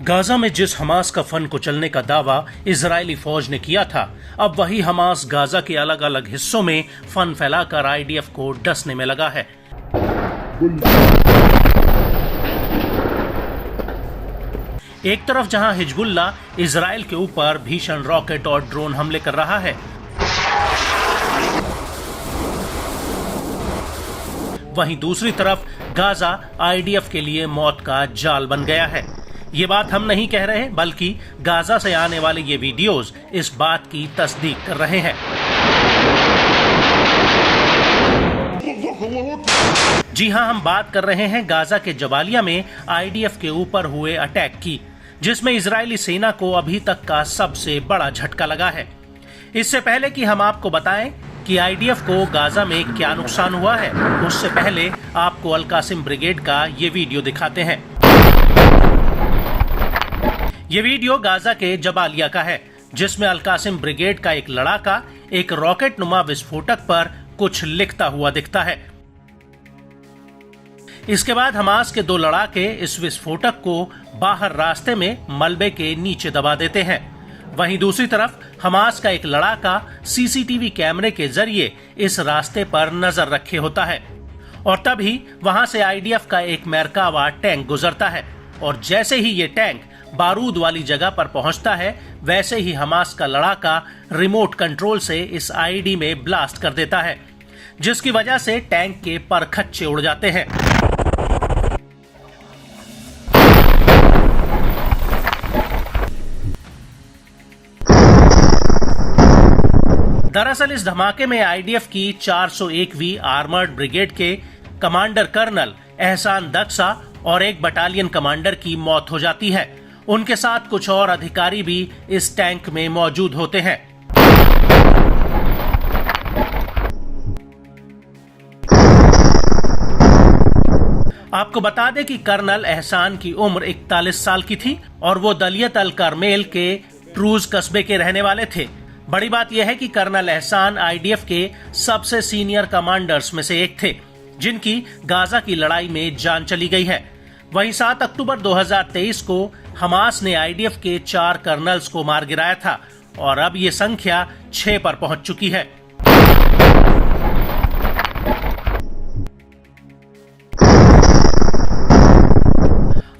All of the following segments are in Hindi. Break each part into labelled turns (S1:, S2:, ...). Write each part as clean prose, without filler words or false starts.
S1: गाजा में जिस हमास का फन कुचलने का दावा इजरायली फौज ने किया था, अब वही हमास गाजा के अलग अलग हिस्सों में फन फैलाकर आईडीएफ को डसने में लगा है। एक तरफ जहां हिजबुल्ला इजराइल के ऊपर भीषण रॉकेट और ड्रोन हमले कर रहा है, वहीं दूसरी तरफ गाजा आईडीएफ के लिए मौत का जाल बन गया है। ये बात हम नहीं कह रहे, बल्कि गाजा से आने वाले ये वीडियोस इस बात की तस्दीक कर रहे हैं। जी हां, हम बात कर रहे हैं गाजा के जबालिया में आईडीएफ के ऊपर हुए अटैक की, जिसमें इजरायली सेना को अभी तक का सबसे बड़ा झटका लगा है। इससे पहले कि हम आपको बताएं कि आईडीएफ को गाजा में क्या नुकसान हुआ है, उससे पहले आपको अल कासिम ब्रिगेड का ये वीडियो दिखाते हैं। ये वीडियो गाजा के जबालिया का है, जिसमें अल कासिम ब्रिगेड का एक लड़ाका एक रॉकेट नुमा विस्फोटक पर कुछ लिखता हुआ दिखता है। इसके बाद हमास के दो लड़ाके इस विस्फोटक को बाहर रास्ते में मलबे के नीचे दबा देते हैं। वहीं दूसरी तरफ हमास का एक लड़ाका सीसीटीवी कैमरे के जरिए इस रास्ते पर नजर रखे होता है, और तभी वहां से आईडीएफ का एक मेरकावा टैंक गुजरता है, और जैसे ही ये टैंक बारूद वाली जगह पर पहुंचता है, वैसे ही हमास का लड़ाका रिमोट कंट्रोल से इस आईडी में ब्लास्ट कर देता है, जिसकी वजह से टैंक के परखच्चे उड़ जाते हैं। दरअसल इस धमाके में आईडीएफ की 401वीं आर्मर्ड ब्रिगेड के कमांडर कर्नल एहसान दक्सा और एक बटालियन कमांडर की मौत हो जाती है। उनके साथ कुछ और अधिकारी भी इस टैंक में मौजूद होते हैं। आपको बता दें कि कर्नल एहसान की उम्र 41 साल की थी और वो दलियत अल करमेल के ट्रूज कस्बे के रहने वाले थे। बड़ी बात यह है कि कर्नल एहसान आईडीएफ के सबसे सीनियर कमांडर्स में से एक थे, जिनकी गाजा की लड़ाई में जान चली गई है। वहीं 7 अक्टूबर 2023 को हमास ने आईडीएफ के 4 कर्नल्स को मार गिराया था, और अब ये संख्या 6 पर पहुंच चुकी है।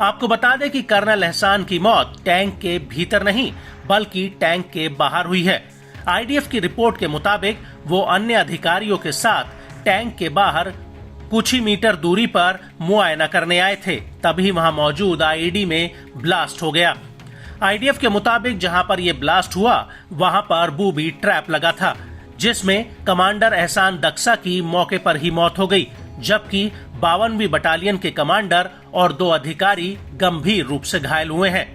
S1: आपको बता दें कि कर्नल एहसान की मौत टैंक के भीतर नहीं, बल्कि टैंक के बाहर हुई है। आईडीएफ की रिपोर्ट के मुताबिक वो अन्य अधिकारियों के साथ टैंक के बाहर कुछ ही मीटर दूरी पर मुआयना करने आए थे, तभी वहां मौजूद आईडी में ब्लास्ट हो गया। आईडीएफ के मुताबिक जहां पर यह ब्लास्ट हुआ, वहां पर बूबी ट्रैप लगा था, जिसमें कमांडर एहसान दक्सा की मौके पर ही मौत हो गई, जबकि 52वीं बटालियन के कमांडर और 2 अधिकारी गंभीर रूप से घायल हुए हैं।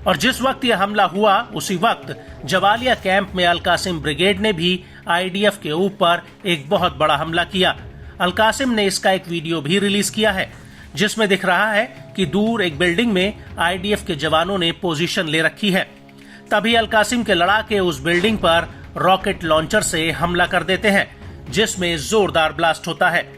S1: और जिस वक्त यह हमला हुआ, उसी वक्त जबालिया कैंप में अल कासिम ब्रिगेड ने भी आईडीएफ के ऊपर एक बहुत बड़ा हमला किया। अल कासिम ने इसका एक वीडियो भी रिलीज किया है, जिसमें दिख रहा है कि दूर एक बिल्डिंग में आईडीएफ के जवानों ने पोजीशन ले रखी है। तभी अल कासिम के लड़ाके उस बिल्डिंग पर रॉकेट लॉन्चर से हमला कर देते हैं, जिसमें जोरदार ब्लास्ट होता है।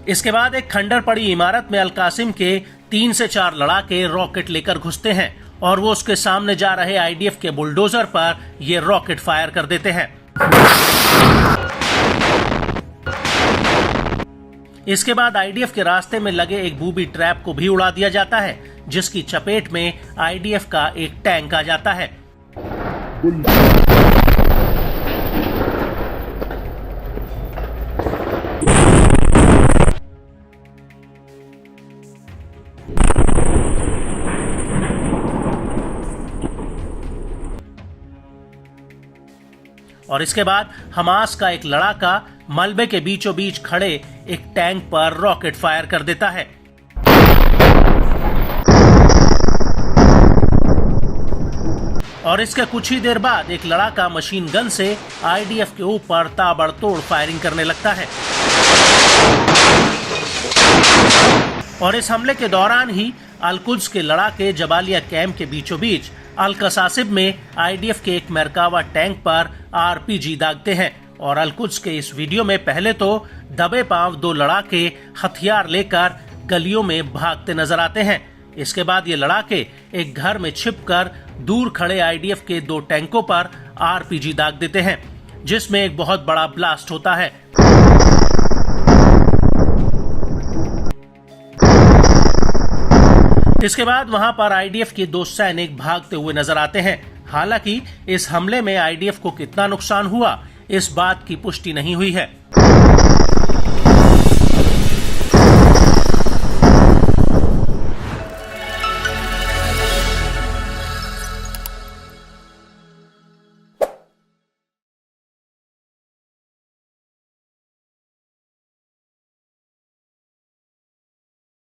S1: इसके बाद एक खंडर पड़ी इमारत में अल कासिम के 3 से 4 लड़ाके रॉकेट लेकर घुसते हैं, और वो उसके सामने जा रहे आईडीएफ के बुलडोजर पर ये रॉकेट फायर कर देते हैं। इसके बाद आईडीएफ के रास्ते में लगे एक बूबी ट्रैप को भी उड़ा दिया जाता है, जिसकी चपेट में आईडीएफ का एक टैंक आ जाता है। और इसके बाद हमास का एक लड़ाका मलबे के बीचों बीच खड़े एक टैंक पर रॉकेट फायर कर देता है। और इसके कुछ ही देर बाद एक लड़ाका मशीन गन से आईडीएफ के ऊपर ताबड़तोड़ फायरिंग करने लगता है। और इस हमले के दौरान ही अल-कुद्स के लड़ाके जबालिया कैंप के बीचों बीच अल-कसासिब में आईडीएफ के एक मरकावा टैंक पर आरपीजी दागते हैं। और अल-कुद्स के इस वीडियो में पहले तो दबे पांव 2 लड़ाके हथियार लेकर गलियों में भागते नजर आते हैं। इसके बाद ये लड़ाके एक घर में छिपकर दूर खड़े आईडीएफ के 2 टैंकों पर आरपीजी दाग देते हैं, जिसमें एक बहुत बड़ा ब्लास्ट होता है। इसके बाद वहां पर आईडीएफ के 2 सैनिक भागते हुए नजर आते हैं। हालांकि इस हमले में आईडीएफ को कितना नुकसान हुआ, इस बात की पुष्टि नहीं हुई है।